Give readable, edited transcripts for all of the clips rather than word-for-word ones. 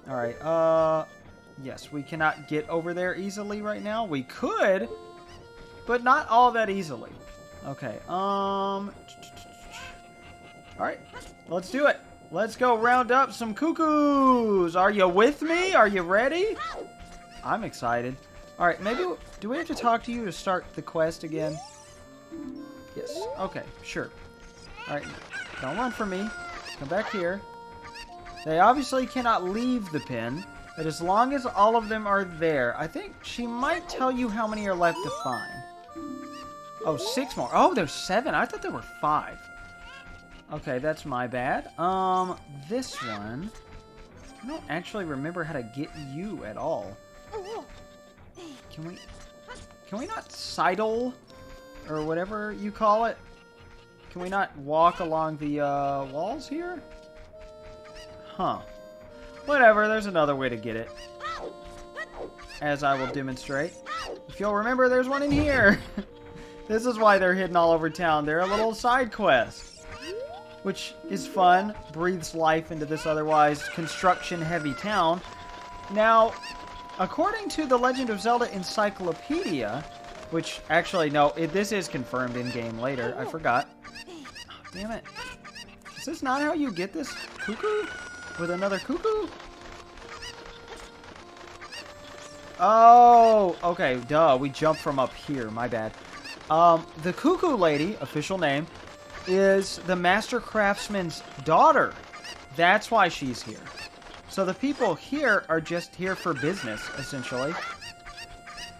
Alright, yes, we cannot get over there easily right now. We could, but not all that easily. Okay, alright, let's do it. Let's go round up some cuckoos. Are you with me? Are you ready? I'm excited. Alright, maybe, do we have to talk to you to start the quest again? Yes, okay, sure. Alright, don't run from me. Come back here. They obviously cannot leave the pen, but as long as all of them are there, I think she might tell you how many are left to find. Oh, 6 more. Oh, there's 7. I thought there were 5. Okay, that's my bad. This one, I don't actually remember how to get you at all. Can we not sidle, or whatever you call it? Can we not walk along the walls here? Huh. Whatever, there's another way to get it. As I will demonstrate. If you'll remember, there's one in here. This is why they're hidden all over town. They're a little side quest. Which is fun. Breathes life into this otherwise construction-heavy town. Now, according to the Legend of Zelda Encyclopedia, which, actually, no, this is confirmed in-game later. I forgot. Oh, damn it. Is this not how you get this cuckoo? With another cuckoo? Oh, okay, duh. We jumped from up here. My bad. The Cuckoo Lady, official name, is the Master Craftsman's daughter. That's why she's here. So the people here are just here for business, essentially.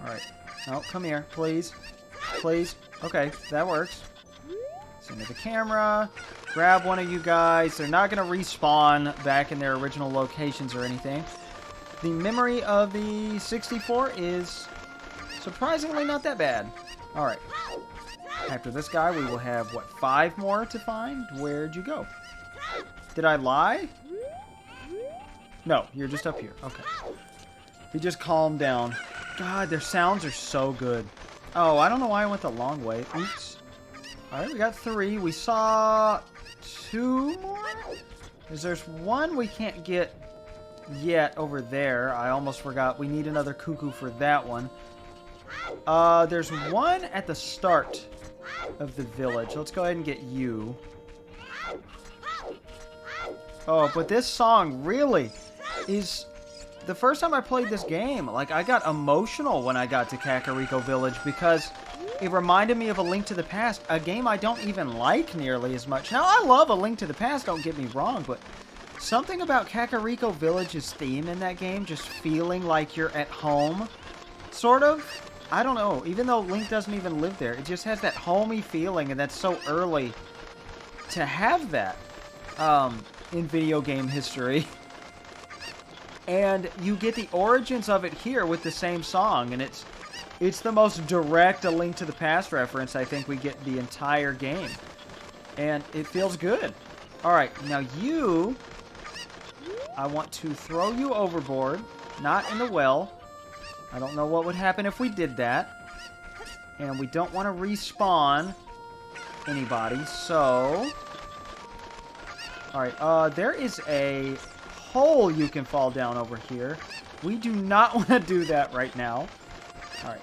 Alright. No, come here, please. Please. Okay, that works. Send me the camera. Grab one of you guys. They're not going to respawn back in their original locations or anything. The memory of the 64 is surprisingly not that bad. Alright. After this guy, we will have, what, 5 more to find? Where'd you go? Did I lie? No, you're just up here. Okay. He just calmed down. God, their sounds are so good. Oh, I don't know why I went the long way. Oops. Alright, we got 3. We saw 2 more? Because there's one we can't get yet over there. I almost forgot. We need another cuckoo for that one. There's one at the start of the village. Let's go ahead and get you. Oh, but this song really is... The first time I played this game, like, I got emotional when I got to Kakariko Village because it reminded me of A Link to the Past, a game I don't even like nearly as much. Now, I love A Link to the Past, don't get me wrong, but something about Kakariko Village's theme in that game, just feeling like you're at home, sort of. I don't know, even though Link doesn't even live there, it just has that homey feeling, and that's so early to have that in video game history. And you get the origins of it here with the same song, and it's the most direct A Link to the Past reference I think we get the entire game. And it feels good. Alright, now you... I want to throw you overboard, not in the well. I don't know what would happen if we did that. And we don't want to respawn anybody, so... Alright, there is a hole you can fall down over here. We do not want to do that right now. Alright.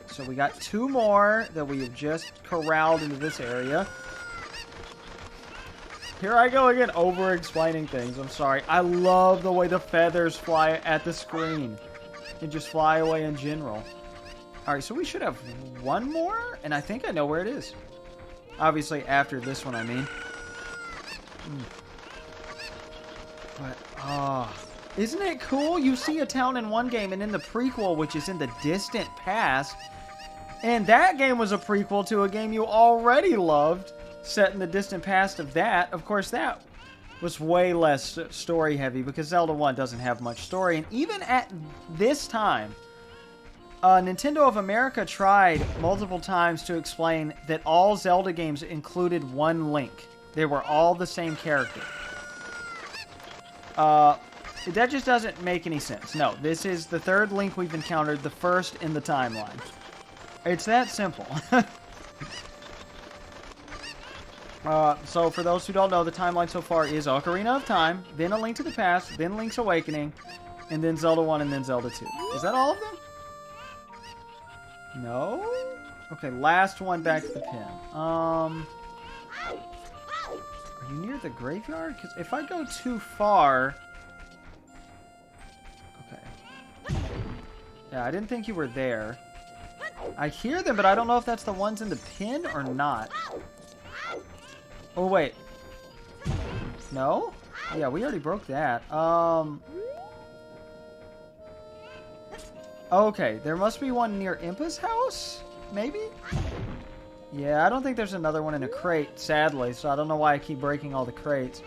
So we got 2 more that we have just corralled into this area. Here I go again, over-explaining things. I'm sorry. I love the way the feathers fly at the screen. And just fly away in general. Alright, so we should have 1 more, and I think I know where it is. Obviously, after this one, I mean. But, isn't it cool? You see a town in one game, and in the prequel, which is in the distant past, and that game was a prequel to a game you already loved, set in the distant past of that. Of course, that was way less story-heavy, because Zelda 1 doesn't have much story, and even at this time, Nintendo of America tried multiple times to explain that all Zelda games included one Link. They were all the same character. That just doesn't make any sense. No, this is the 3rd Link we've encountered, the first in the timeline. It's that simple. So for those who don't know, the timeline so far is Ocarina of Time, then A Link to the Past, then Link's Awakening, and then Zelda 1 and then Zelda 2. Is that all of them? No? Okay, last one back to the pin. Are you near the graveyard? Because if I go too far... Okay. Yeah, I didn't think you were there. I hear them, but I don't know if that's the ones in the pin or not. Oh, wait. No? Yeah, we already broke that. Okay, there must be one near Impa's house? Maybe? Yeah, I don't think there's another one in a crate, sadly, so I don't know why I keep breaking all the crates.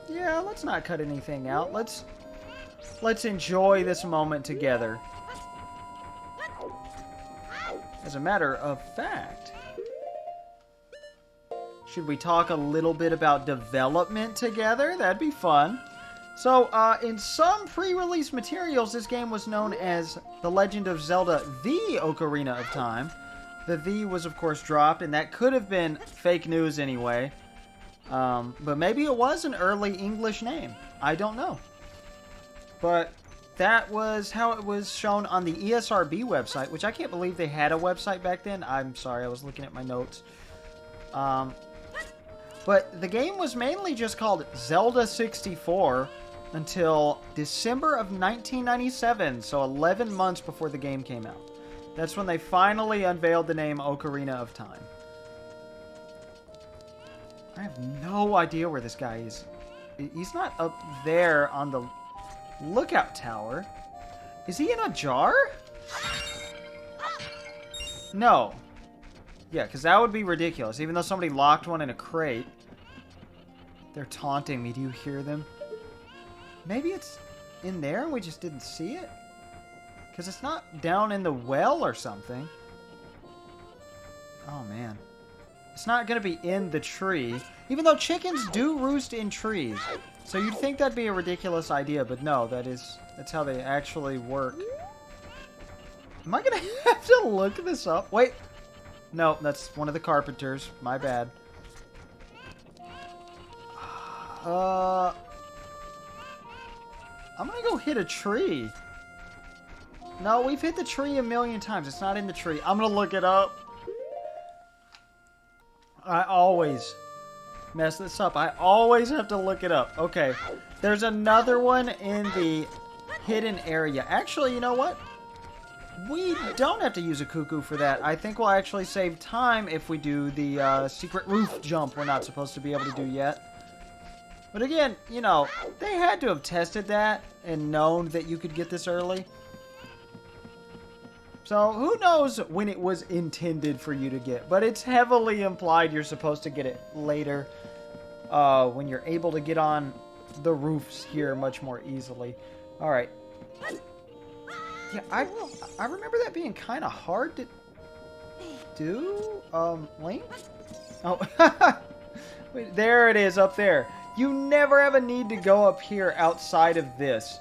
Yeah, let's not cut anything out. Let's enjoy this moment together. As a matter of fact, should we talk a little bit about development together? That'd be fun. So, in some pre-release materials, this game was known as The Legend of Zelda: The Ocarina of Time. The "the" was, of course, dropped, and that could have been fake news anyway. But maybe it was an early English name. I don't know. But that was how it was shown on the ESRB website, which I can't believe they had a website back then. I'm sorry, I was looking at my notes. But the game was mainly just called Zelda 64 until December of 1997, so 11 months before the game came out. That's when they finally unveiled the name Ocarina of Time. I have no idea where this guy is. He's not up there on the lookout tower. Is he in a jar? No. Yeah, because that would be ridiculous. Even though somebody locked one in a crate. They're taunting me. Do you hear them? Maybe it's in there and we just didn't see it? Because it's not down in the well or something. Oh, man. It's not going to be in the tree. Even though chickens do roost in trees. So you'd think that'd be a ridiculous idea, but no, that's how they actually work. Am I going to have to look this up? Wait. No, that's one of the carpenters. My bad. I'm going to go hit a tree. No, we've hit the tree a million times. It's not in the tree. I'm going to look it up. I always mess this up. I always have to look it up. Okay. There's another one in the hidden area. Actually, you know what? We don't have to use a cuckoo for that. I think we'll actually save time if we do the secret roof jump we're not supposed to be able to do yet. But again, you know, they had to have tested that and known that you could get this early. So, who knows when it was intended for you to get. But it's heavily implied you're supposed to get it later. When you're able to get on the roofs here much more easily. Alright. Yeah, I remember that being kind of hard to do. Link? Oh, wait, there it is up there. You never have a need to go up here outside of this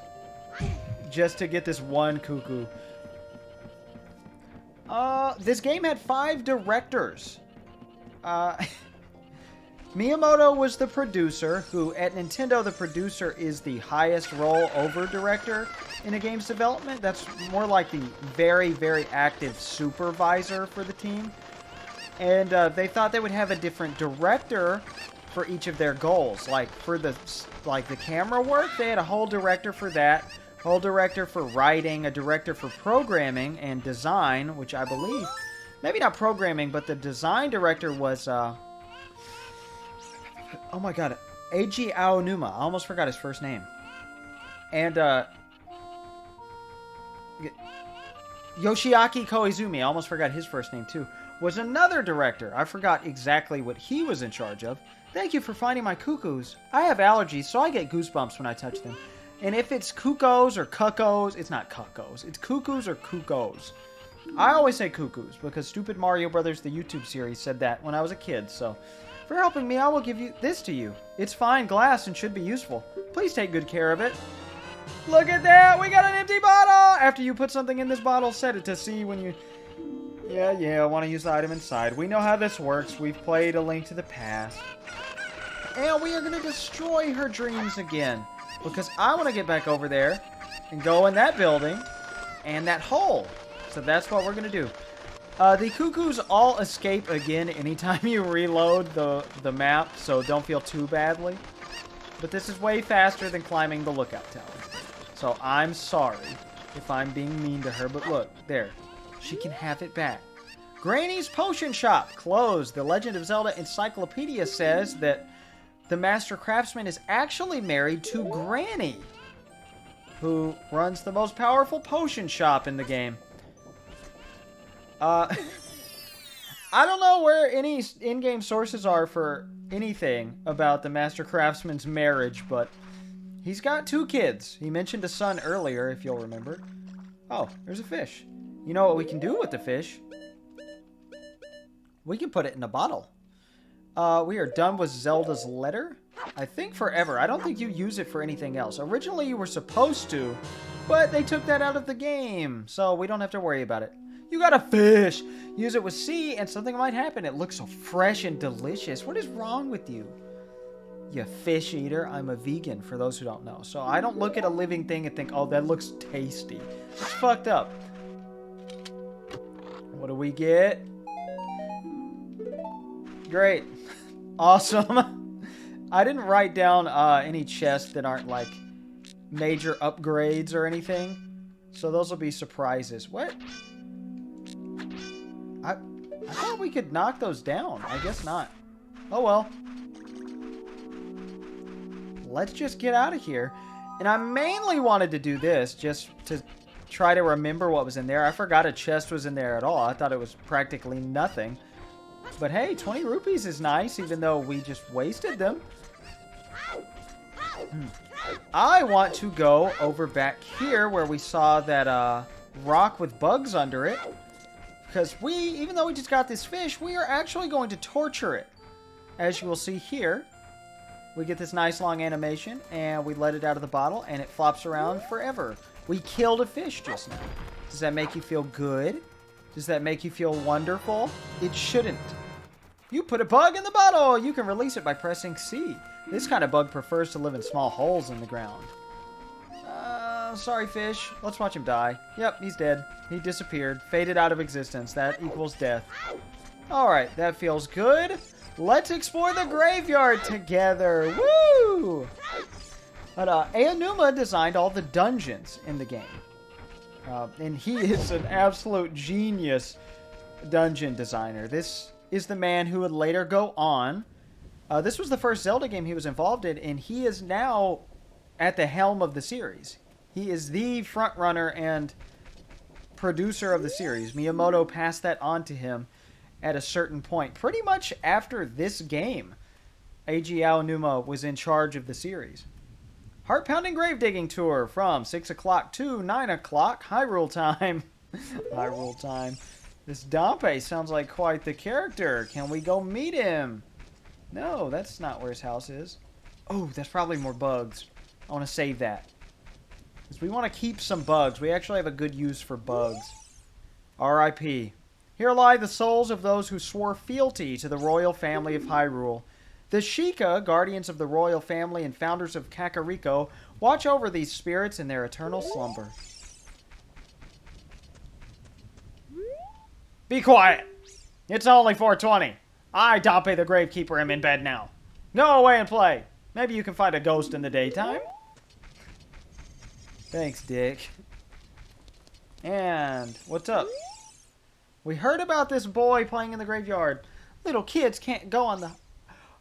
just to get this one cuckoo. This game had 5 directors. Miyamoto was the producer, who at Nintendo, the producer is the highest role over director in a game's development. That's more like the very, very active supervisor for the team. And they thought they would have a different director for each of their goals. Like for the camera work, they had a whole director for that, whole director for writing, a director for programming and design, which I believe, maybe not programming, but the design director was oh my god, Eiji Aonuma. I almost forgot his first name. And Yoshiaki Koizumi, I almost forgot his first name too, was another director. I forgot exactly what he was in charge of. Thank you for finding my cuckoos. I have allergies, so I get goosebumps when I touch them. And if it's cuckoos or cuccos, it's not cuccos. It's cuckoos or cuckoos. I always say cuckoos because Stupid Mario Brothers, the YouTube series, said that when I was a kid. So, for helping me, I will give this to you. It's fine glass and should be useful. Please take good care of it. Look at that! We got an empty bottle! After you put something in this bottle, set it to see when you... Yeah, I want to use the item inside. We know how this works. We've played A Link to the Past. And we are going to destroy her dreams again. Because I want to get back over there and go in that building and that hole. So that's what we're going to do. The Cuccos all escape again anytime you reload the map, so don't feel too badly. But this is way faster than climbing the lookout tower. So I'm sorry if I'm being mean to her, but look, there. She can have it back. Granny's Potion Shop closed. The Legend of Zelda Encyclopedia says that the Master Craftsman is actually married to Granny, who runs the most powerful potion shop in the game. I don't know where any in-game sources are for anything about the Master Craftsman's marriage, but he's got 2 kids. He mentioned a son earlier, if you'll remember. Oh, there's a fish. You know what we can do with the fish? We can put it in a bottle. We are done with Zelda's letter. I think forever. I don't think you use it for anything else. Originally, you were supposed to, but they took that out of the game, so we don't have to worry about it. You got a fish! Use it with C, and something might happen. It looks so fresh and delicious. What is wrong with you? You fish eater. I'm a vegan, for those who don't know. So I don't look at a living thing and think, oh, that looks tasty. It's fucked up. What do we get? Great. Awesome. I didn't write down any chests that aren't like major upgrades or anything. So those will be surprises. What? I thought we could knock those down. I guess not. Oh well. Let's just get out of here. And I mainly wanted to do this just to try to remember what was in there. I forgot a chest was in there at all. I thought it was practically nothing. But hey, 20 rupees is nice, even though we just wasted them. I want to go over back here where we saw that rock with bugs under it. Because even though we just got this fish, we are actually going to torture it. As you will see here, we get this nice long animation, and we let it out of the bottle, and it flops around forever. We killed a fish just now. Does that make you feel good? Does that make you feel wonderful? It shouldn't. You put a bug in the bottle! You can release it by pressing C. This kind of bug prefers to live in small holes in the ground. Sorry, fish. Let's watch him die. Yep, he's dead. He disappeared. Faded out of existence. That equals death. Alright, that feels good. Let's explore the graveyard together. Woo! But Aonuma designed all the dungeons in the game. And he is an absolute genius dungeon designer. This is the man who would later go on. This was the first Zelda game he was involved in, and he is now at the helm of the series. He is the frontrunner and producer of the series. Miyamoto passed that on to him at a certain point. Pretty much after this game, Eiji Aonuma was in charge of the series. Heart-pounding grave digging tour from 6 o'clock to 9 o'clock. Hyrule time. Hyrule time. This Dampé sounds like quite the character. Can we go meet him? No, that's not where his house is. Oh, that's probably more bugs. I want to save that. Because we want to keep some bugs. We actually have a good use for bugs. R.I.P. Here lie the souls of those who swore fealty to the royal family of Hyrule. The Sheikah, guardians of the royal family and founders of Kakariko, watch over these spirits in their eternal slumber. Be quiet! It's only 4:20. I, Dampé the Gravekeeper, am in bed now. Go away and play. Maybe you can find a ghost in the daytime. Thanks, Dick. And what's up? We heard about this boy playing in the graveyard. Little kids can't go on the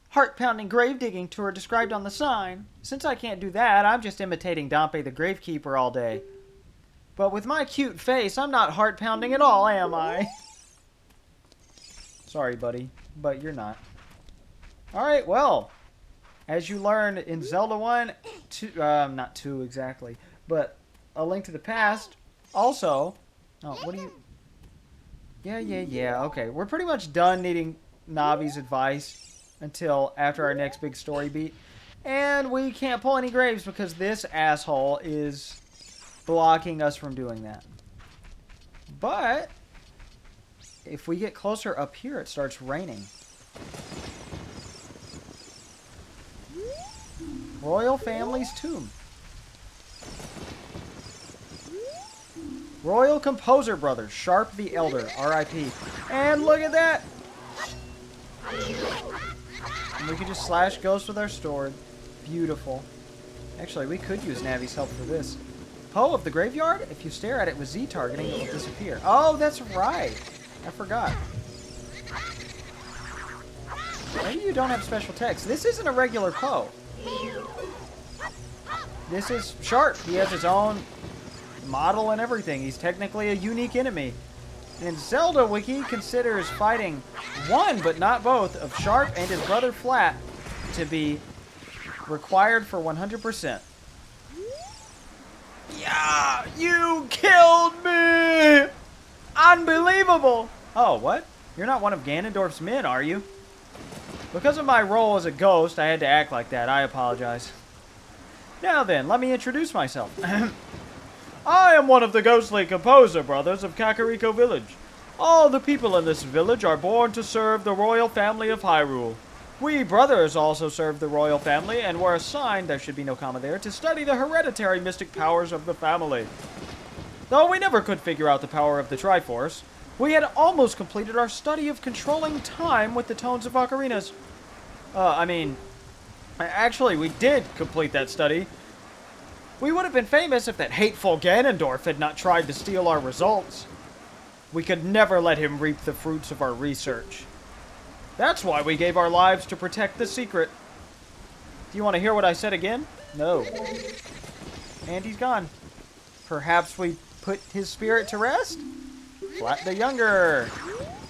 heart-pounding grave-digging tour described on the sign. Since I can't do that, I'm just imitating Dampé the Gravekeeper all day. But with my cute face, I'm not heart-pounding at all, am I? Sorry, buddy, but you're not. Alright, well, as you learned in Zelda 1, not 2 exactly, but A Link to the Past, also... Oh, what do you... Yeah, okay. We're pretty much done needing Navi's advice until after our next big story beat. And we can't pull any graves because this asshole is blocking us from doing that. But if we get closer up here, it starts raining. Royal family's tomb. Royal Composer Brothers, Sharp the Elder, R.I.P. And look at that! And we can just slash ghosts with our sword. Beautiful. Actually, we could use Navi's help for this. Poe of the Graveyard? If you stare at it with Z targeting, it will disappear. Oh, that's right. I forgot. Maybe you don't have special text. This isn't a regular Poe. This is Sharp. He has his own model and everything. He's technically a unique enemy. And Zelda Wiki considers fighting one, but not both, of Sharp and his brother Flat to be required for 100%. Yeah! You killed me! Unbelievable! Oh, what? You're not one of Ganondorf's men, are you? Because of my role as a ghost, I had to act like that. I apologize. Now then, let me introduce myself. I am one of the ghostly composer brothers of Kakariko Village. All the people in this village are born to serve the royal family of Hyrule. We brothers also serve the royal family and were assigned, there should be no comma there, to study the hereditary mystic powers of the family. Though we never could figure out the power of the Triforce, we had almost completed our study of controlling time with the tones of ocarinas. Actually, we did complete that study. We would have been famous if that hateful Ganondorf had not tried to steal our results. We could never let him reap the fruits of our research. That's why we gave our lives to protect the secret. Do you want to hear what I said again? No. And he's gone. Perhaps we put his spirit to rest? Flat the Younger.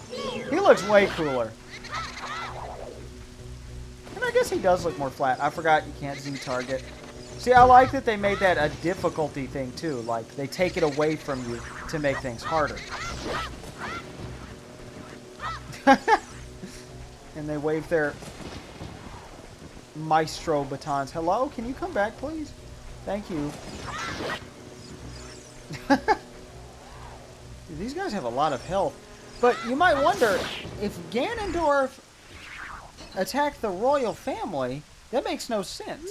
He looks way cooler. And I guess he does look more flat. I forgot you can't Z-target. See, I like that they made that a difficulty thing, too. Like, they take it away from you to make things harder. And they wave their maestro batons. Hello? Can you come back, please? Thank you. These guys have a lot of health. But you might wonder, if Ganondorf attacked the royal family, that makes no sense.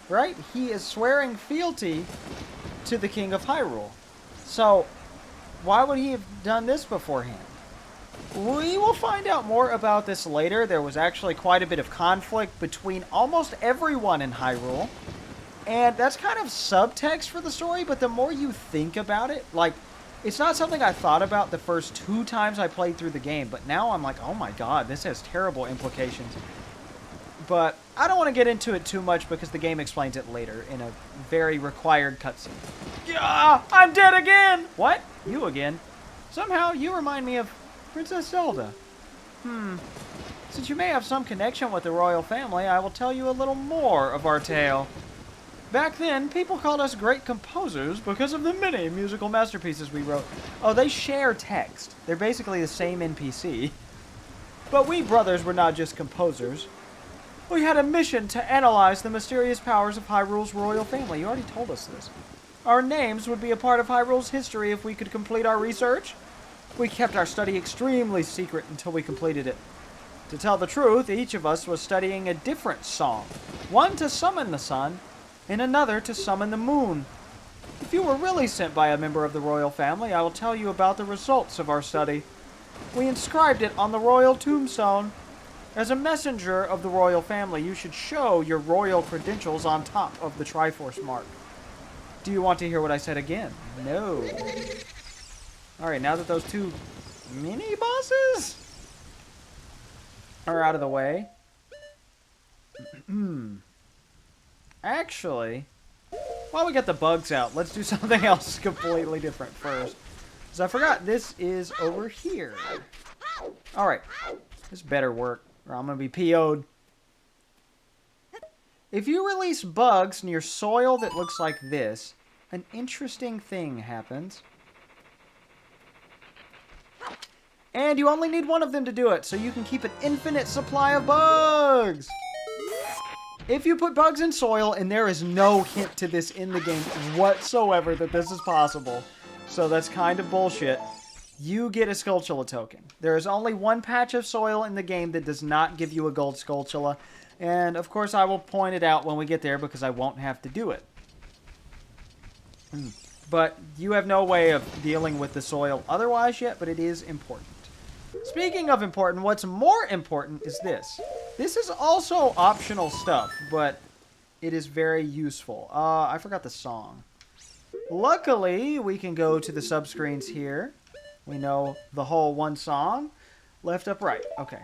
Right? He is swearing fealty to the King of Hyrule. So, why would he have done this beforehand? We will find out more about this later. There was actually quite a bit of conflict between almost everyone in Hyrule. And that's kind of subtext for the story, but the more you think about it, like, it's not something I thought about the first 2 times I played through the game, but now I'm like, oh my god, this has terrible implications. But I don't want to get into it too much because the game explains it later in a very required cutscene. Yeah, I'm dead again! What? You again? Somehow you remind me of Princess Zelda. Since you may have some connection with the royal family, I will tell you a little more of our tale. Back then, people called us great composers because of the many musical masterpieces we wrote. Oh, they share text. They're basically the same NPC. But we brothers were not just composers. We had a mission to analyze the mysterious powers of Hyrule's royal family. You already told us this. Our names would be a part of Hyrule's history if we could complete our research. We kept our study extremely secret until we completed it. To tell the truth, each of us was studying a different song. One to summon the sun, and another to summon the moon. If you were really sent by a member of the royal family, I will tell you about the results of our study. We inscribed it on the royal tombstone. As a messenger of the royal family, you should show your royal credentials on top of the Triforce mark. Do you want to hear what I said again? No. Alright, now that those 2 mini-bosses are out of the way. Actually, while we get the bugs out, let's do something else completely different first. Because I forgot this is over here. Alright, this better work, or I'm going to be PO'd. If you release bugs near soil that looks like this, an interesting thing happens. And you only need one of them to do it, so you can keep an infinite supply of bugs! If you put bugs in soil, and there is no hint to this in the game whatsoever that this is possible, so that's kind of bullshit. you get a Skulltula token. There is only one patch of soil in the game that does not give you a gold Skulltula. And, of course, I will point it out when we get there because I won't have to do it. But you have no way of dealing with the soil otherwise yet, but it is important. Speaking of important, what's more important is this. This is also optional stuff, but it is very useful. I forgot the song. Luckily, we can go to the subscreens here. We know the whole one song. Left, up, right. Okay.